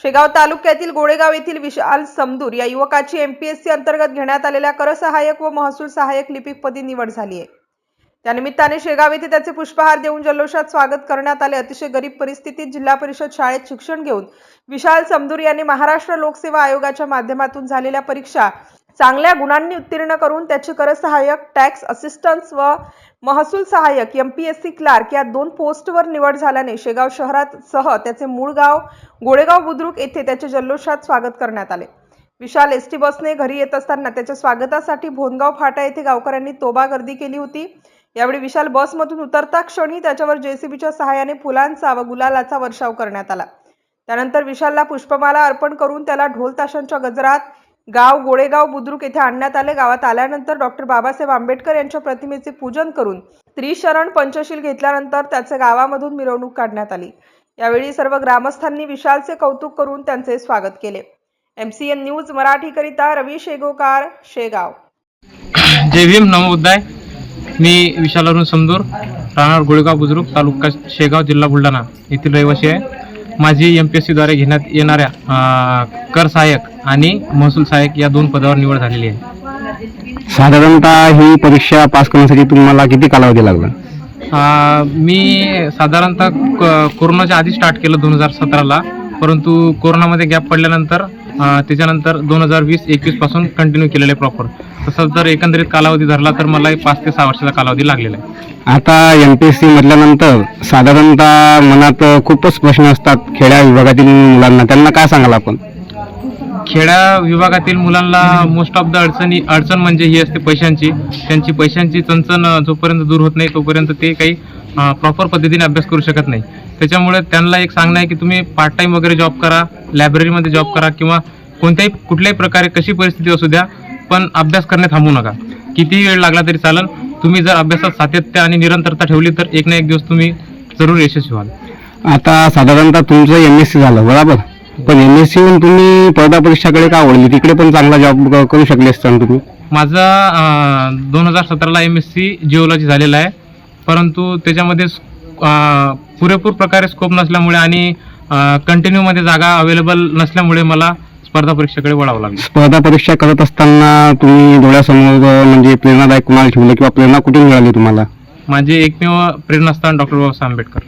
शेगाव तालुक्यातील गोळेगाव येथील विशाल समदूर या युवकाची एमपीएससी अंतर्गत घेण्यात आलेल्या कर सहाय्यक व महसूल सहाय्यक लिपिकपदी निवड झाली आहे। त्यानिमित्ताने शेगाव येथे त्याचे पुष्पहार देऊन जल्लोषात स्वागत करण्यात आले। अतिशय गरीब परिस्थितीत जिल्हा परिषद शाळेत शिक्षण घेऊन विशाल समदूर यांनी महाराष्ट्र लोकसेवा आयोगाच्या माध्यमातून झालेल्या परीक्षा चांगल्या गुणांनी उत्तीर्ण करून त्याची कर सहाय्यक, टॅक्स असिस्टंट व महसूल सहाय्यक एमपीएससी क्लार्क या 2 पोस्टवर निवड झाल्याने शेगाव शहरासह त्याचे मूळ गाव गोळेगाव बुद्रुक येथे त्याचे जल्लोषात स्वागत करण्यात आले। विशाल एसटी बसने घरी येत असताना त्याच्या स्वागतासाठी भोनगाव फाटा येथे गावकऱ्यांनी तोबा गर्दी केली होती। यावेळी विशाल बसमधून उतरता क्षणी त्याच्यावर जेसीबीच्या सहाय्याने फुलांचा व गुलालाचा वर्षाव करण्यात आला। त्यानंतर विशालला पुष्पमाला अर्पण करून त्याला ढोल ताशांच्या गजरात गाव गोळेगाव बुद्रुक येथे आणण्यात आले। गावात आल्यानंतर डॉक्टर बाबासाहेब आंबेडकर यांच्या प्रतिमेचे पूजन करून त्रिशरण पंचशील घेतल्यानंतर त्याचे गावामधून मिरवणूक काढण्यात आली। यावेळी सर्व ग्रामस्थांनी विशालचे कौतुक करून त्यांचे स्वागत केले। एमसीएन न्यूज मराठी करिता रवी शेगोकार, शेगाव। जय भीम, नमो बुद्धाय। मी विशाल अरुण समदूर, राहणार गोळेगाव बुद्रुक, तालुका शेगाव, जिल्हा बुलढाणा येथील रहिवासी आहे। माझी एमपीएससी द्वारे घेण्यात येणाऱ्या कर सहाय्यक आणि महसूल सहाय्यक या 2 पदावर निवड झालेली आहे। साधारणतः ही परीक्षा पास करण्यासाठी तुम्हाला किती कालावधी लागला? मी साधारणतः कोरोनाच्या आधी स्टार्ट केलं 2017ला, परंतु कोरोनामध्ये गॅप पडल्यानंतर त्याच्यानंतर 2020-21 पासून कंटिन्यू केलेलं आहे प्रॉपर। तसंच जर एकंदरीत कालावधी धरला तर मला 5 ते 6 वर्षाचा कालावधी लागलेला आहे। आता एमपीएससी म्हटल्यानंतर साधारणतः मनात खूपच प्रश्न असतात खेड्या विभागातील मुलांना, त्यांना काय सांगाल आपण? खेड्या विभागातील मुलांना मोस्ट ऑफ द अडचण म्हणजे ही असते पैशांची। त्यांची पैशांची चणचण जोपर्यंत दूर होत नाही तोपर्यंत ते काही प्रॉपर पद्धतीने अभ्यास करू शकत नाही। त्याच्यामुळे त्यांना एक सांगणं आहे की तुम्ही पार्ट टाइम वगैरे जॉब करा, लायब्ररीमध्ये जॉब करा किंवा कुठल्याही प्रकारे कशी परिस्थिती असू द्या, पण अभ्यास करणे थांबू नका। कितीही वेळ लागला तरी चालेल, तुम्ही जर अभ्यासात सातत्य आणि निरंतरता ठेवली तर एक ना एक दिवस तुम्ही जरूर यशस्वी व्हाल। आता साधारणतः तुमचं एमएससी झालं बरोबर, पण एमएससी म्हणून तुम्ही स्पर्धा परीक्षाकडे का वळली? तिकडे पण चांगला जॉब करू शकले असता तुम्ही। माझा 2017ला एमएससी जिओलॉजी झालेला आहे, परंतु त्याच्यामध्ये पुरेपूर प्रकारे स्कोप नसल्यामुळे आणि कंटिन्यूमध्ये जागा अवेलेबल नसल्यामुळे मला स्पर्धा परीक्षेकडे वळावं लागलं। स्पर्धा परीक्षा करत असताना तुम्ही डोळ्यासमोर म्हणजे प्रेरणादायक कोणाला ठेवलं किंवा प्रेरणा कुठून मिळाली तुम्हाला? माझे एकमेव प्रेरणास्थान डॉक्टर बाबासाहेब आंबेडकर।